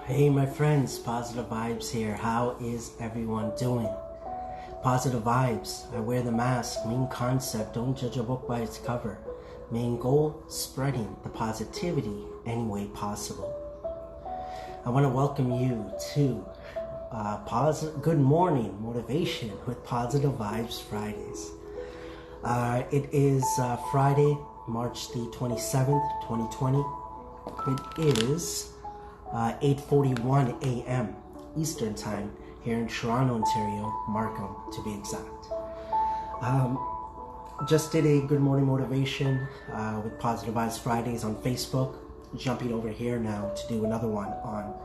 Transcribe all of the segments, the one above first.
Hey my friends, Positive Vibes here. How is everyone doing? Positive Vibes. I wear the mask. Main concept, don't judge a book by its cover. Main goal, spreading the positivity any way possible. I want to welcome you to Good Morning Motivation with Positive Vibes Fridays. It is Friday, March the 27th, 2020. It is 8:41 a.m. Eastern Time here in Toronto, Ontario, Markham to be exact. Just did a Good Morning Motivation with Positive Vibes Fridays on Facebook. Jumping over here now to do another one on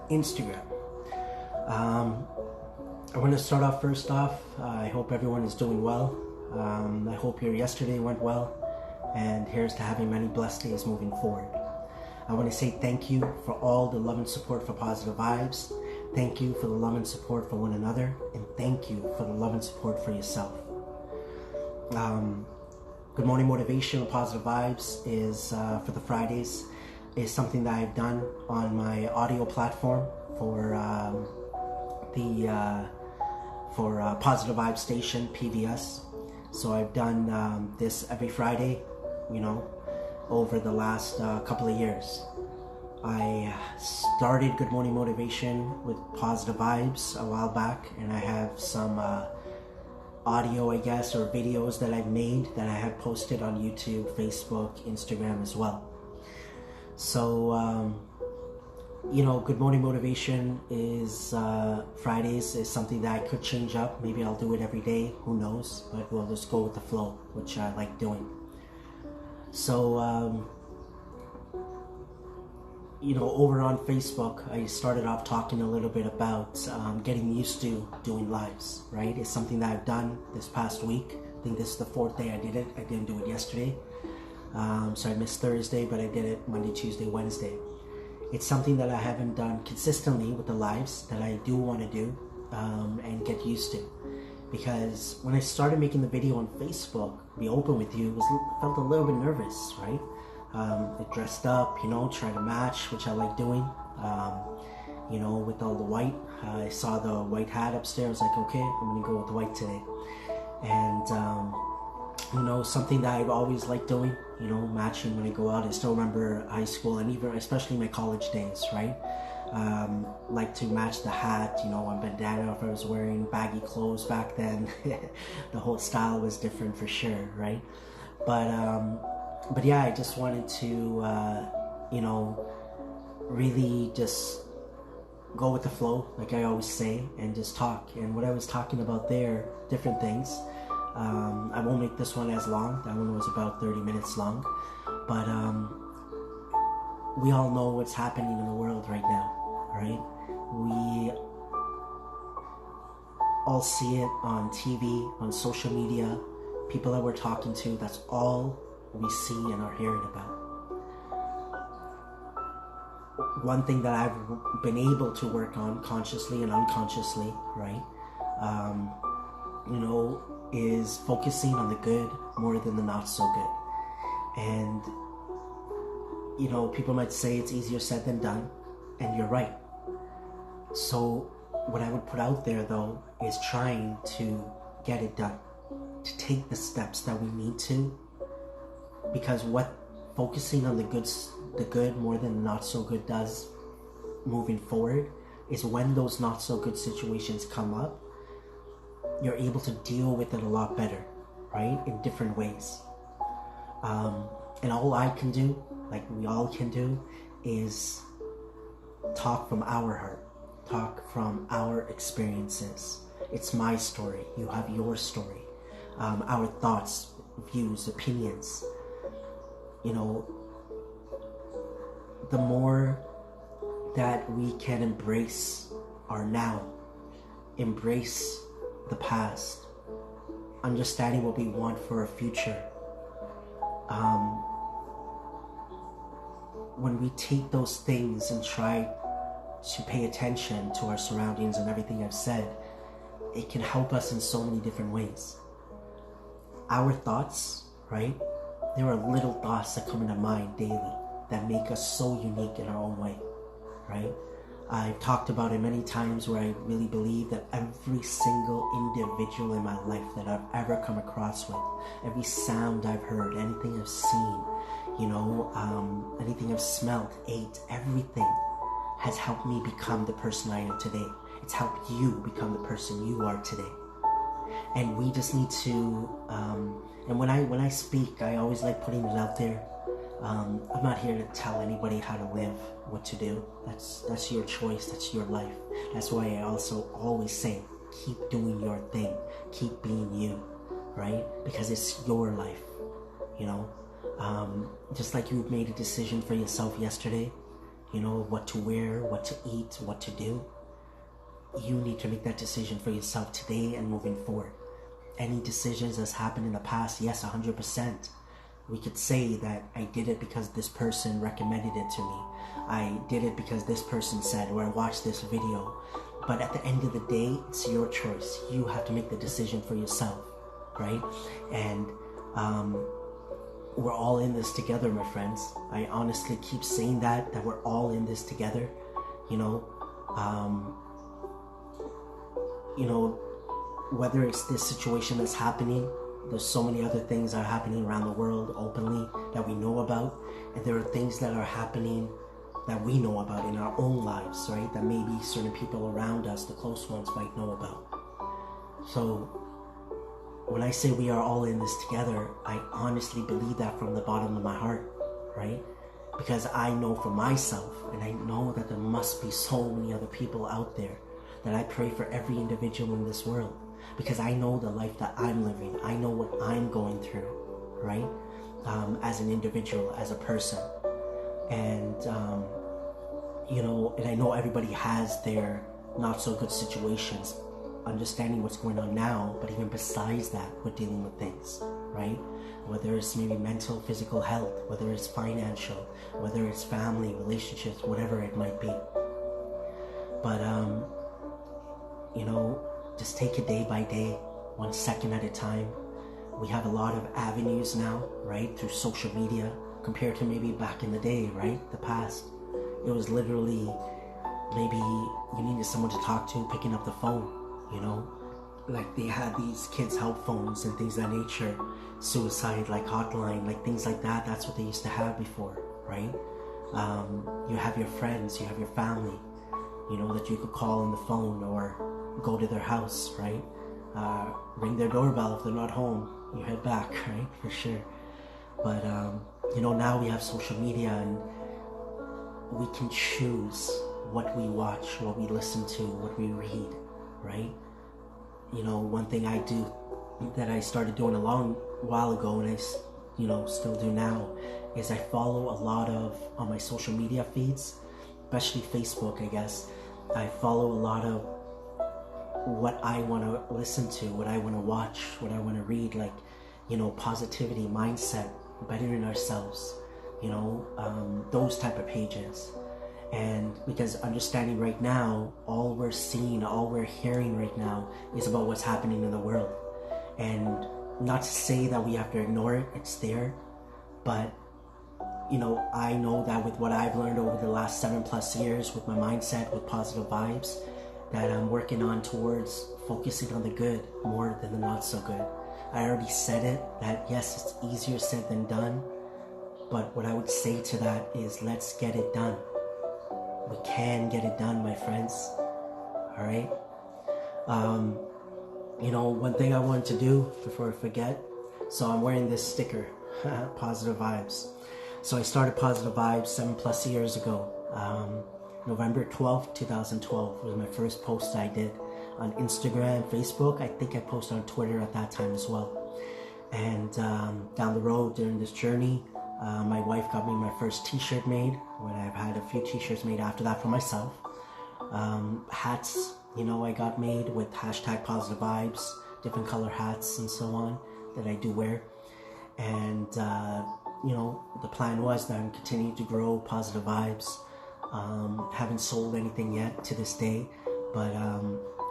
Instagram. I want to start off first off. I hope everyone is doing well. I hope your yesterday went well, and here's to having many blessed days moving forward. I want to say thank you for all the love and support for Positive Vibes. Thank you for the love and support for one another, and thank you for the love and support for yourself. Good Morning Motivation with Positive Vibes is for the Fridays. Is something that I've done on my audio platform for Positive Vibes Station PVS. So I've done this every Friday, over the last couple of years. I started Good Morning Motivation with Positive Vibes a while back, and I have some audio, or videos that I've made that I have posted on YouTube, Facebook, Instagram as well. So, Good Morning Motivation is Fridays is something that I could change up. Maybe I'll do it every day, who knows, but we'll just go with the flow, which I like doing. So, over on Facebook, I started off talking a little bit about getting used to doing lives, right? It's something that I've done this past week. I think this is the 4th day I did it. I didn't do it yesterday. So I missed Thursday, but I did it Monday, Tuesday, Wednesday. It's something that I haven't done consistently with the lives that I do want to do and get used to. Because when I started making the video on Facebook, to be open with you, felt a little bit nervous, right? I dressed up, try to match, which I like doing, with all the white. I saw the white hat upstairs, like, okay, I'm going to go with the white today. And, something that I've always liked doing, matching when I go out. I still remember high school and even especially my college days, right? Like to match the hat, on bandana if I was wearing baggy clothes back then. The whole style was different for sure, right? But yeah, I just wanted to, really just go with the flow, like I always say, and just talk. And what I was talking about there, different things. I won't make this one as long. That one was about 30 minutes long. But we all know what's happening in the world right now, right? We all see it on TV, on social media, people that we're talking to. That's all we see and are hearing about. One thing that I've been able to work on consciously and unconsciously, right? Is focusing on the good more than the not so good. And, people might say it's easier said than done, and you're right. So what I would put out there though is trying to get it done, to take the steps that we need to, because what focusing on the good more than the not so good does moving forward is when those not so good situations come up, you're able to deal with it a lot better, right? In different ways. And all I can do, like we all can do, is talk from our heart, talk from our experiences. It's my story, you have your story, our thoughts, views, opinions. The more that we can embrace our now, embrace the past, understanding what we want for our future. When we take those things and try to pay attention to our surroundings and everything I've said, it can help us in so many different ways. Our thoughts, right? There are little thoughts that come into mind daily that make us so unique in our own way, right? I've talked about it many times where I really believe that every single individual in my life that I've ever come across with, every sound I've heard, anything I've seen, anything I've smelled, ate, everything has helped me become the person I am today. It's helped you become the person you are today. And we just need to, and when I speak, I always like putting it out there. I'm not here to tell anybody how to live, what to do. That's your choice, that's your life. That's why I also always say, keep doing your thing, keep being you, right? Because it's your life, just like you made a decision for yourself yesterday, what to wear, what to eat, what to do. You need to make that decision for yourself today and moving forward. Any decisions that's happened in the past, yes, 100%. We could say that I did it because this person recommended it to me. I did it because this person said, or I watched this video. But at the end of the day, it's your choice. You have to make the decision for yourself, right? And we're all in this together, my friends. I honestly keep saying that we're all in this together, whether it's this situation that's happening, there's so many other things that are happening around the world openly that we know about, and there are things that are happening that we know about in our own lives, right? That maybe certain people around us, the close ones, might know about. So when I say we are all in this together, I honestly believe that from the bottom of my heart, right? Because I know for myself, and I know that there must be so many other people out there, that I pray for every individual in this world, because I know the life that I'm living. I know what I'm going through, right? As an individual, as a person. And, and I know everybody has their not so good situations, understanding what's going on now, but even besides that, we're dealing with things, right? Whether it's maybe mental, physical health, whether it's financial, whether it's family, relationships, whatever it might be. But, just take it day by day, 1 second at a time. We have a lot of avenues now, right, through social media, compared to maybe back in the day, right, the past. It was literally maybe you needed someone to talk to, picking up the phone, like they had these kids' help phones and things of that nature, suicide like hotline, like things like that. That's what they used to have before, right? You have your friends, you have your family, that you could call on the phone or go to their house, right? Ring their doorbell if they're not home. You head back, right? For sure. But, now we have social media, and we can choose what we watch, what we listen to, what we read, right? One thing I do that I started doing a long while ago, and I, still do now, is I follow a lot of, on my social media feeds, especially Facebook, I guess, I follow a lot of what I want to listen to, what I want to watch, what I want to read, like, positivity, mindset, bettering ourselves, those type of pages. And because understanding right now, all we're seeing, all we're hearing right now is about what's happening in the world. And not to say that we have to ignore it, it's there, but I know that with what I've learned over the last 7+ years with my mindset, with positive vibes, that I'm working on towards focusing on the good more than the not so good. I already said it, that yes, it's easier said than done, but what I would say to that is, let's get it done. We can get it done, my friends. All right? One thing I wanted to do before I forget, so I'm wearing this sticker, Positive Vibes. So I started Positive Vibes 7+ years ago. November 12th, 2012 was my first post I did on Instagram, Facebook. I think I posted on Twitter at that time as well. And down the road during this journey, my wife got me my first t-shirt made, when I've had a few t-shirts made after that for myself. Hats, I got made with hashtag Positive Vibes, different color hats and so on that I do wear. And, the plan was that I'm continuing to grow Positive Vibes. Haven't sold anything yet to this day, but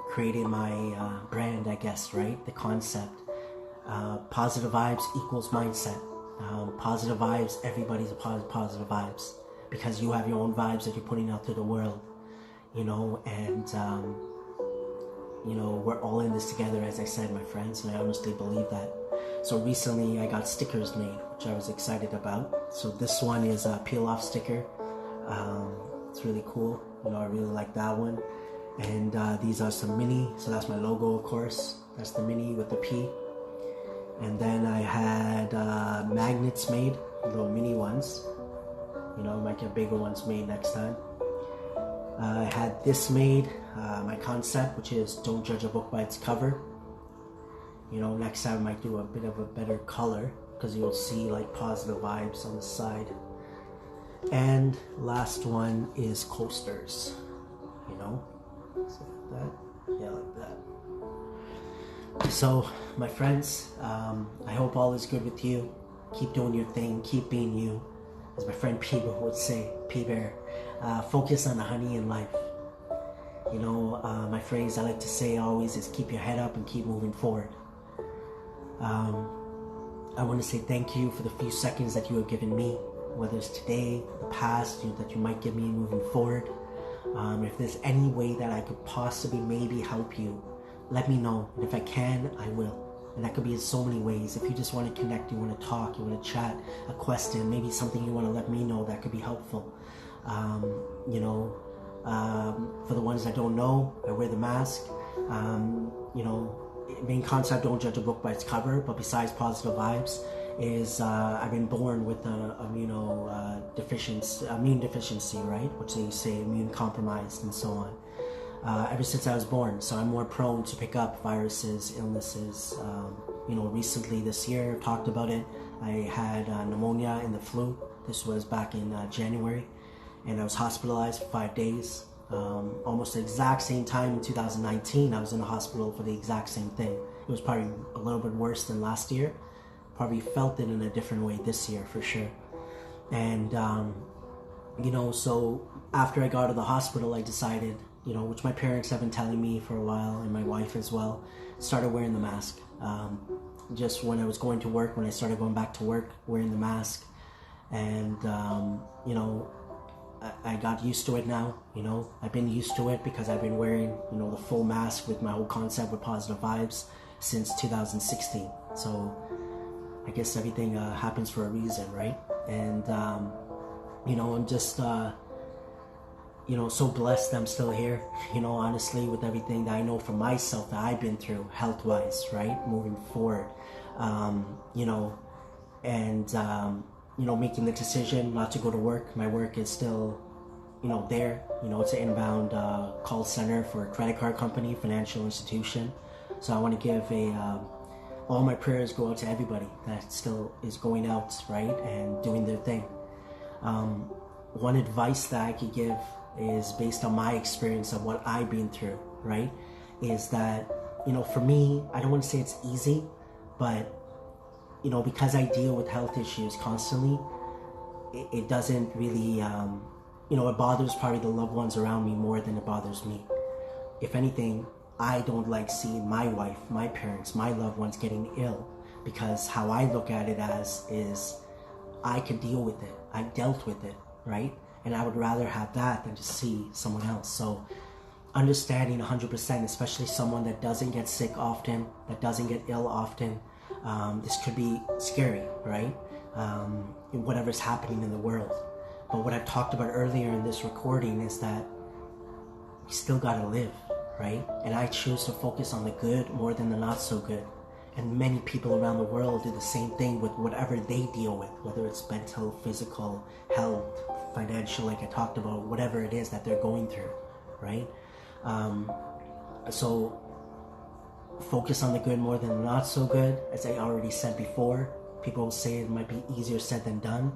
created my brand, I guess, right? The concept. Positive vibes equals mindset. Positive vibes, everybody's a positive vibes, because you have your own vibes that you're putting out to the world. and we're all in this together, as I said, my friends, and I honestly believe that. So recently I got stickers made, which I was excited about. So this one is a peel off sticker. It's really cool. I really like that one. And these are some mini, so that's my logo, of course. That's the mini with the P. And then I had magnets made, little mini ones. I might get bigger ones made next time. I had this made, my concept, which is don't judge a book by its cover. Next time I might do a bit of a better color, because you'll see like positive vibes on the side. And last one is coasters, so like that, yeah, like that. So my friends, I hope all is good with you. Keep doing your thing, keep being you, as my friend P Bear would say, P Bear. Focus on the honey in life. My phrase I like to say always is keep your head up and keep moving forward. I want to say thank you for the few seconds that you have given me, whether it's today, the past, that you might give me moving forward. If there's any way that I could possibly maybe help you, let me know. And if I can, I will. And that could be in so many ways. If you just want to connect, you want to talk, you want to chat, a question, maybe something you want to let me know that could be helpful. For the ones that don't know, I wear the mask. Main concept, don't judge a book by its cover. But besides positive vibes, is I've been born with immune deficiency, right? Which they say immune compromised and so on. Ever since I was born, so I'm more prone to pick up viruses, illnesses. Recently this year, I've talked about it. I had pneumonia and the flu. This was back in January, and I was hospitalized for 5 days. Almost the exact same time in 2019, I was in the hospital for the exact same thing. It was probably a little bit worse than last year. Probably felt it in a different way this year for sure. And so after I got out of the hospital, I decided, which my parents have been telling me for a while, and my wife as well, started wearing the mask. Just when I was going to work, when I started going back to work, wearing the mask. And I got used to it now. I've been used to it because I've been wearing the full mask with my whole concept with positive vibes since 2016. So I guess everything happens for a reason, right? And I'm just so blessed that I'm still here, honestly, with everything that I know for myself that I've been through health-wise, right, moving forward. Making the decision not to go to work. My work is still, there. It's an inbound call center for a credit card company, financial institution. So I want to give all my prayers go out to everybody that still is going out, right, and doing their thing. One advice that I could give is based on my experience of what I've been through, right, is that, for me, I don't want to say it's easy, but because I deal with health issues constantly, it doesn't really, it bothers probably the loved ones around me more than it bothers me. If anything, I don't like seeing my wife, my parents, my loved ones getting ill, because how I look at it as is I could deal with it. I dealt with it, right? And I would rather have that than just see someone else. So understanding 100%, especially someone that doesn't get sick often, that doesn't get ill often, this could be scary, right? Whatever's happening in the world. But what I've talked about earlier in this recording is that we still gotta live, right? And I choose to focus on the good more than the not so good. And many people around the world do the same thing with whatever they deal with, whether it's mental, physical, health, financial, like I talked about, whatever it is that they're going through, right? So focus on the good more than the not so good. As I already said before, people will say it might be easier said than done.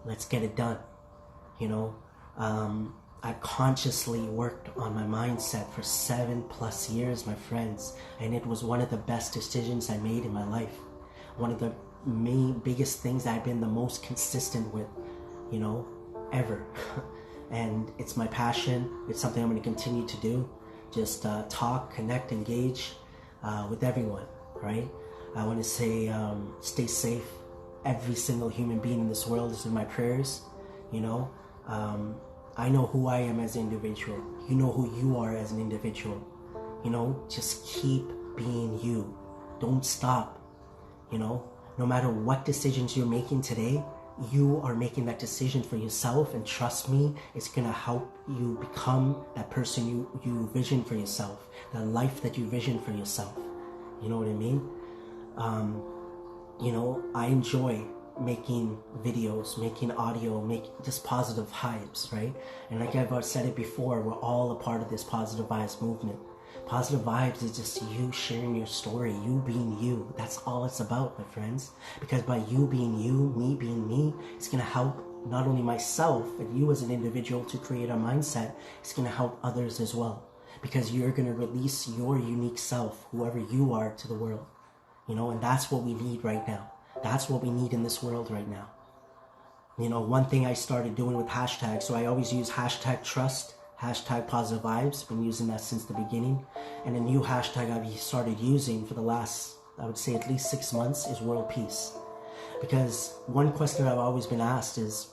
Let's get it done. I consciously worked on my mindset for 7+ years, my friends, and it was one of the best decisions I made in my life. One of the biggest things I've been the most consistent with, ever. And it's my passion. It's something I'm going to continue to do. Just talk, connect, engage with everyone, right? I want to say stay safe. Every single human being in this world is in my prayers, I know who I am as an individual. You know who you are as an individual. You know, just keep being you. Don't stop. You know, no matter what decisions you're making today, you are making that decision for yourself, and trust me, it's gonna help you become that person you vision for yourself, that life that you vision for yourself. You know what I mean? You know, I enjoy making videos, making audio, making just positive vibes, right? And like I've said it before, we're all a part of this positive vibes movement. Positive vibes is just you sharing your story, you being you. That's all it's about, my friends. Because by you being you, me being me, it's gonna help not only myself and you as an individual to create a mindset, it's gonna help others as well. Because you're gonna release your unique self, whoever you are, to the world. You know, and that's what we need right now. That's what we need in this world right now. You know, one thing I started doing with hashtags, so I always use hashtag trust, hashtag positive vibes. Been using that since the beginning. And a new hashtag I've started using for the last, I would say at least 6 months, is world peace. Because one question I've always been asked is,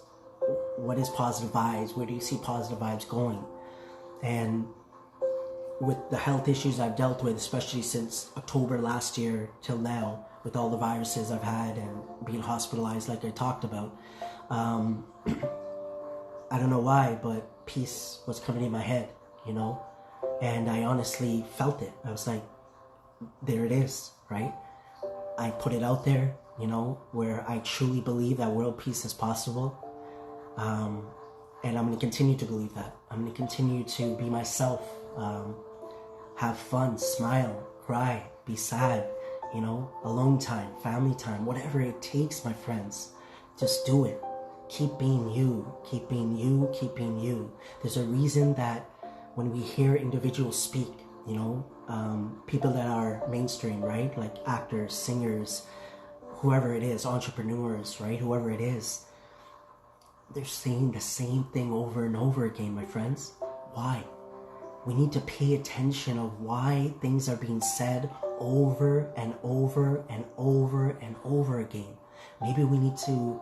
what is positive vibes? Where do you see positive vibes going? And with the health issues I've dealt with, especially since October last year till now, with all the viruses I've had and being hospitalized like I talked about, I don't know why, but peace was coming in my head, you know? And I honestly felt it. I was like, there it is, right? I put it out there, you know, where I truly believe that world peace is possible. And I'm going to continue to believe that. I'm going to continue to be myself, have fun, smile, cry, be sad, you know, alone time, family time, whatever it takes, my friends. Just do it. Keep being you, keep being you, keep being you. There's a reason that when we hear individuals speak, you know, people that are mainstream, right? Like actors, singers, whoever it is, entrepreneurs, right? Whoever it is, they're saying the same thing over and over again, my friends. Why? We need to pay attention of why things are being said over and over and over and over again. Maybe we need to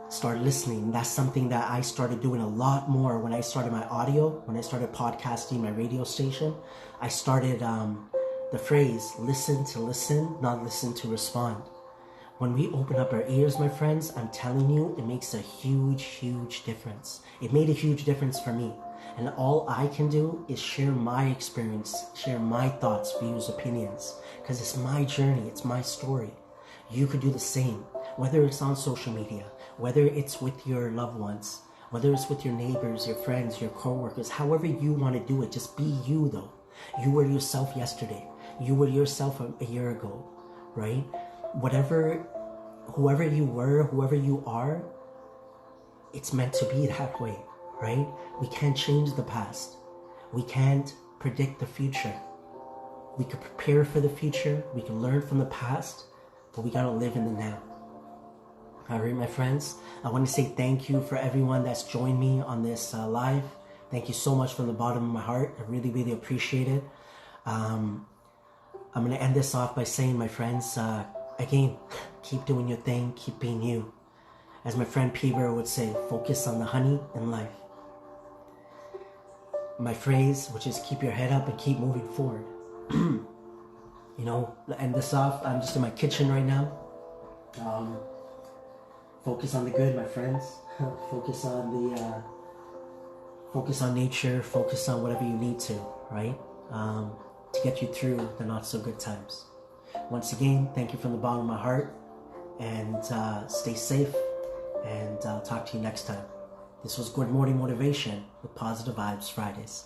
start listening. That's something that I started doing a lot more when I started my audio, when I started podcasting my radio station. I started the phrase, listen to listen, not listen to respond. When we open up our ears, my friends, I'm telling you, it makes a huge, huge difference. It made a huge difference for me. And all I can do is share my experience, share my thoughts, views, opinions. Because it's my journey, it's my story. You could do the same, whether it's on social media, whether it's with your loved ones, whether it's with your neighbors, your friends, your co-workers, however you want to do it. Just be you, though. You were yourself yesterday. You were yourself a year ago, right? Whoever you were, whoever you are, it's meant to be that way, right? We can't change the past. We can't predict the future. We can prepare for the future. We can learn from the past, but we gotta live in the now. All right, my friends, I want to say thank you for everyone that's joined me on this live. Thank you so much from the bottom of my heart. I really, really appreciate it. I'm going to end this off by saying, my friends, again, keep doing your thing, keep being you. As my friend Peter would say, focus on the honey in life. My phrase, which is keep your head up and keep moving forward. You know, to end this off, I'm just in my kitchen right now. Focus on the good, my friends. Focus on nature. Focus on whatever you need to, right? To get you through the not so good times. Once again, thank you from the bottom of my heart, and stay safe, and I'll talk to you next time. This was Good Morning Motivation with Positive Vibes Fridays.